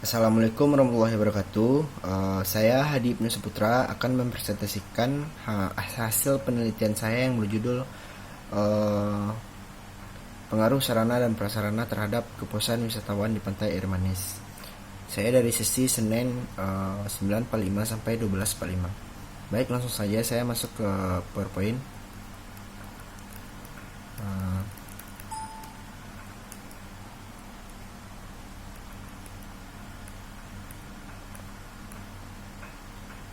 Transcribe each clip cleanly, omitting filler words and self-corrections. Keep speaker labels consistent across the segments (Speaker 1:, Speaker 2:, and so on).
Speaker 1: Assalamualaikum warahmatullahi wabarakatuh. Saya Hadi Ibnu Saputra akan mempresentasikan hasil penelitian saya yang berjudul eh, pengaruh sarana dan prasarana terhadap kepuasan wisatawan di Pantai Air Manis. Saya dari sesi Senin 9.45 sampai 12.45. Baik, langsung saja saya masuk ke PowerPoint. Eh,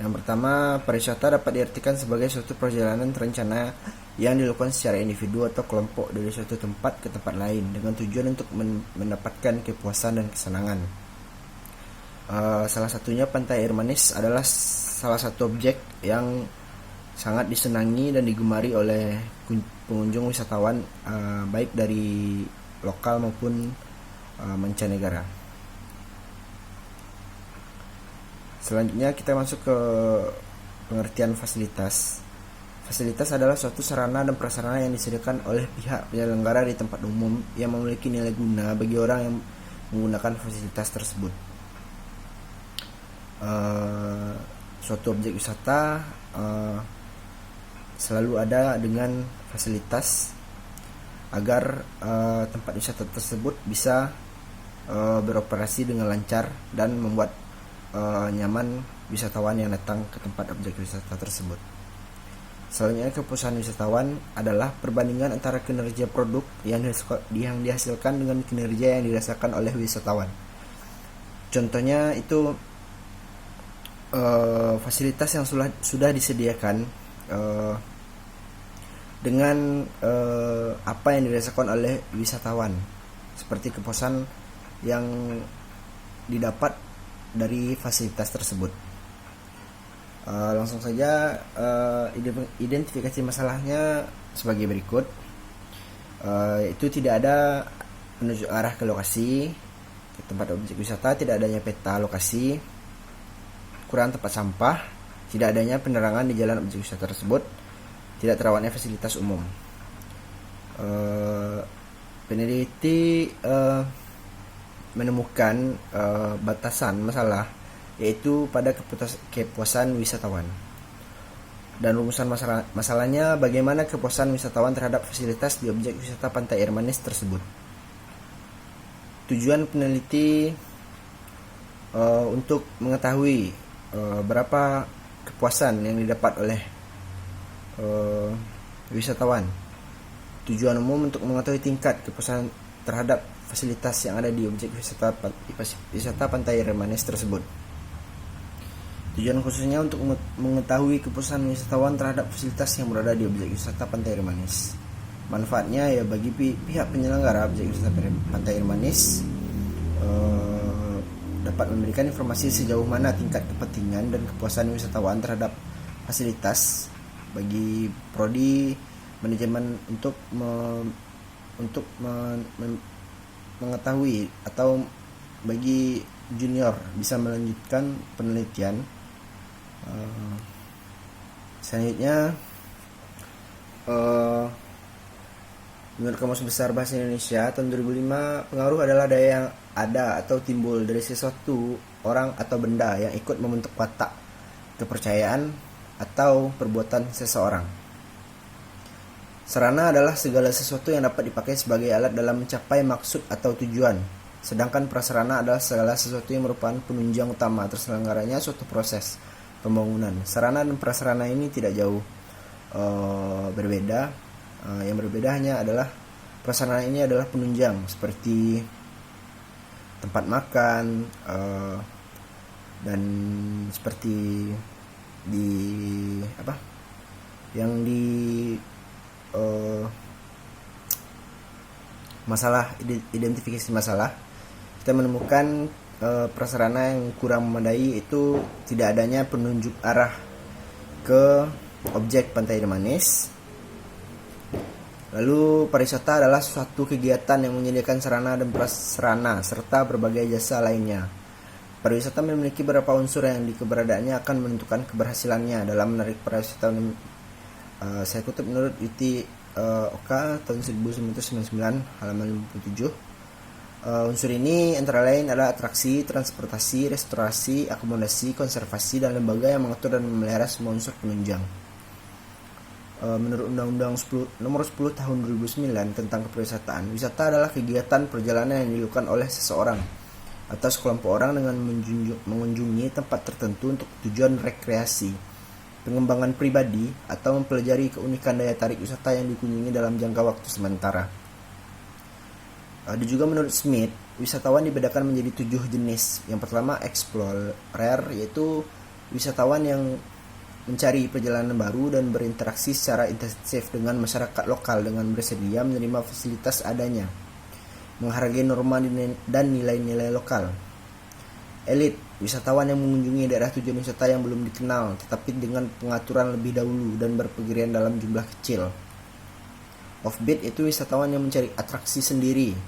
Speaker 1: Yang pertama, pariwisata dapat diartikan sebagai suatu perjalanan terencana yang dilakukan secara individu atau kelompok dari suatu tempat ke tempat lain dengan tujuan untuk mendapatkan kepuasan dan kesenangan. Salah satunya Pantai Air Manis adalah salah satu objek yang sangat disenangi dan digemari oleh pengunjung wisatawan, baik dari lokal maupun mancanegara. Selanjutnya kita masuk ke pengertian fasilitas. Fasilitas adalah suatu sarana dan prasarana yang disediakan oleh pihak penyelenggara di tempat umum yang memiliki nilai guna bagi orang yang menggunakan fasilitas tersebut. Suatu objek wisata selalu ada dengan fasilitas agar tempat wisata tersebut bisa beroperasi dengan lancar dan membuat nyaman wisatawan yang datang ke tempat objek wisata tersebut. Selanjutnya, kepuasan wisatawan adalah perbandingan antara kinerja produk yang dihasilkan dengan kinerja yang dirasakan oleh wisatawan. Contohnya itu fasilitas yang sudah disediakan dengan apa yang dirasakan oleh wisatawan, seperti kepuasan yang didapat dari fasilitas tersebut. Langsung saja, identifikasi masalahnya sebagai berikut. Itu tidak ada penunjuk arah ke lokasi ke tempat objek wisata, tidak adanya peta lokasi, kurang tempat sampah, tidak adanya penerangan di jalan objek wisata tersebut, tidak terawatnya fasilitas umum. Peneliti menemukan batasan masalah, yaitu pada kepuasan wisatawan. Dan rumusan masalahnya bagaimana kepuasan wisatawan terhadap fasilitas di objek wisata Pantai Air Manis tersebut. Tujuan peneliti untuk mengetahui berapa kepuasan yang didapat oleh wisatawan. Tujuan umum untuk mengetahui tingkat kepuasan terhadap fasilitas yang ada di objek wisata Pantai Air Manis tersebut. Tujuan khususnya untuk mengetahui kepuasan wisatawan terhadap fasilitas yang berada di objek wisata Pantai Air Manis. Manfaatnya ya bagi pihak penyelenggara objek wisata Pantai Air Manis, dapat memberikan informasi sejauh mana tingkat kepentingan dan kepuasan wisatawan terhadap fasilitas bagi prodi manajemen untuk mengetahui, atau bagi junior bisa melanjutkan penelitian. Selanjutnya, menurut Kamus Besar Bahasa Indonesia tahun 2005, pengaruh adalah daya yang ada atau timbul dari sesuatu, orang atau benda yang ikut membentuk watak, kepercayaan, atau perbuatan seseorang. Sarana adalah segala sesuatu yang dapat dipakai sebagai alat dalam mencapai maksud atau tujuan, sedangkan prasarana adalah segala sesuatu yang merupakan penunjang utama terselenggaranya suatu proses pembangunan. Sarana dan prasarana ini tidak jauh berbeda. Yang berbeda hanya adalah prasarana ini adalah penunjang seperti tempat makan, dan seperti di yang di masalah identifikasi masalah, kita menemukan prasarana yang kurang memadai, itu tidak adanya penunjuk arah ke objek Pantai Air Manis. Lalu, pariwisata adalah suatu kegiatan yang menyediakan sarana dan prasarana serta berbagai jasa lainnya. Pariwisata memiliki beberapa unsur yang di keberadaannya akan menentukan keberhasilannya dalam menarik pariwisata. Saya kutip menurut Yuti Oka tahun 1999 halaman 57. Unsur ini antara lain adalah atraksi, transportasi, restorasi, akomodasi, konservasi, dan lembaga yang mengatur dan memelihara semua unsur penunjang. Menurut Undang-Undang Nomor 10 Tahun 2009 tentang Kepariwisataan, wisata adalah kegiatan perjalanan yang dilakukan oleh seseorang atau sekelompok orang dengan mengunjungi tempat tertentu untuk tujuan rekreasi, pengembangan pribadi, atau mempelajari keunikan daya tarik wisata yang dikunjungi dalam jangka waktu sementara. Juga menurut Smith, wisatawan dibedakan menjadi 7 jenis. Yang pertama, explorer, yaitu wisatawan yang mencari perjalanan baru dan berinteraksi secara intensif dengan masyarakat lokal dengan bersedia menerima fasilitas adanya, menghargai norma dan nilai-nilai lokal. Elite, wisatawan yang mengunjungi daerah tujuan wisata yang belum dikenal, tetapi dengan pengaturan lebih dahulu dan berpergian dalam jumlah kecil. Offbeat itu wisatawan yang mencari atraksi sendiri.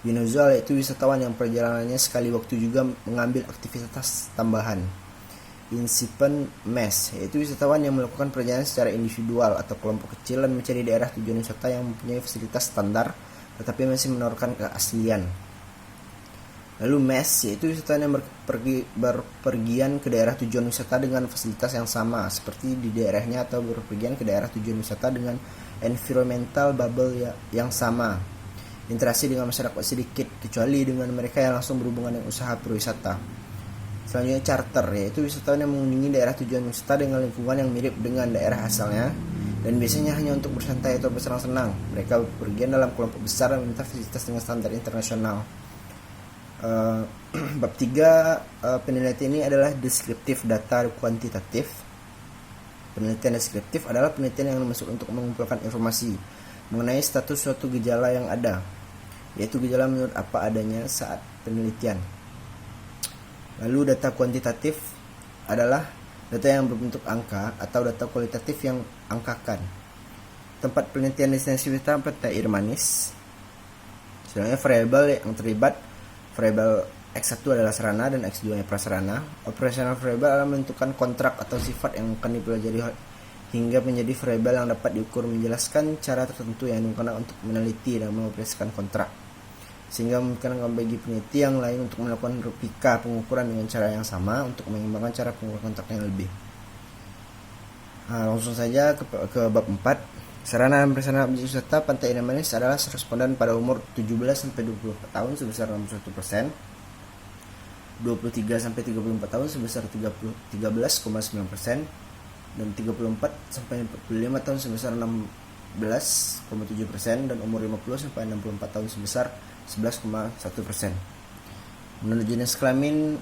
Speaker 1: Unusual yaitu wisatawan yang perjalanannya sekali waktu juga mengambil aktivitas tambahan. Incipient mass yaitu wisatawan yang melakukan perjalanan secara individual atau kelompok kecil dan mencari daerah tujuan wisata yang mempunyai fasilitas standar tetapi masih menawarkan keaslian. Lalu mass yaitu wisatawan yang berpergian ke daerah tujuan wisata dengan fasilitas yang sama seperti di daerahnya atau berpergian ke daerah tujuan wisata dengan environmental bubble yang sama. Interaksi dengan masyarakat sedikit kecuali dengan mereka yang langsung berhubungan dengan usaha perwisata. Selanjutnya charter yaitu wisatawan yang mengunjungi daerah tujuan wisata dengan lingkungan yang mirip dengan daerah asalnya dan biasanya hanya untuk bersantai atau bersenang-senang. Mereka berpergian dalam kelompok besar dan meminta fasilitas dengan standar internasional. Bab 3 penelitian ini adalah deskriptif data kuantitatif. Penelitian deskriptif adalah penelitian yang dimaksud untuk mengumpulkan informasi mengenai status suatu gejala yang ada, yaitu gejala menurut apa adanya saat penelitian. Lalu data kuantitatif adalah data yang berbentuk angka atau data kualitatif yang angkakan. Tempat penelitian destinasi wisata Pantai Air Manis. Selanjutnya variabel yang terlibat, variabel X1 adalah sarana dan X2 nya prasarana. Operational variable adalah menentukan kontrak atau sifat yang akan dipelajari hingga menjadi variabel yang dapat diukur menjelaskan cara tertentu yang digunakan untuk meneliti dan mengoperasikan kontrak, sehingga memungkinkan bagi peneliti yang lain untuk melakukan replika pengukuran dengan cara yang sama untuk mengembangkan cara pengukuran kontrak yang lebih. Langsung saja ke bab 4. Sarana dan prasarana objek wisata Pantai Air Manis adalah responden pada umur 17-24 tahun sebesar 61%, 23-34 tahun sebesar 13,9%, dan 34-45 tahun sebesar 16,7%, dan umur 50-64 tahun sebesar 11,1%. Menurut jenis kelamin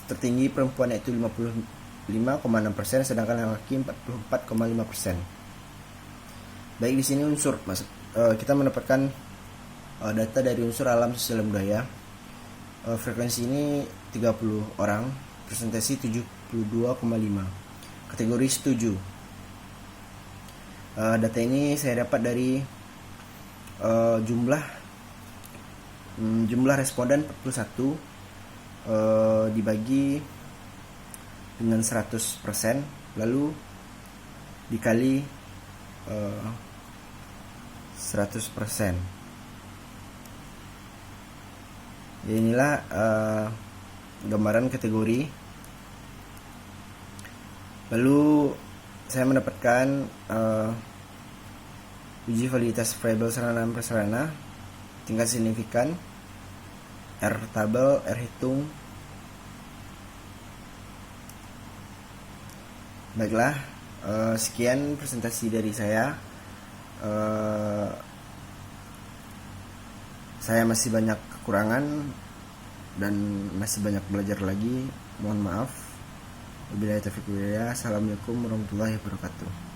Speaker 1: tertinggi perempuan yaitu 55,6%, sedangkan laki-laki 44,5%. Baik, di sini unsur kita mendapatkan data dari unsur alam sosial budaya. Frekuensi ini 30 orang, presentasi 72,5. Kategori setuju. Data ini saya dapat dari jumlah responden 41 dibagi dengan 100%, lalu dikali 100%. Jadi inilah gambaran kategori. Lalu saya mendapatkan uji validitas variabel sarana dan prasarana, tingkat signifikan, R tabel, R hitung. Baiklah, sekian presentasi dari saya. Saya masih banyak kekurangan dan masih banyak belajar lagi. Mohon maaf. Wabillahi taufiq wal hidayah. Assalamualaikum warahmatullahi wabarakatuh.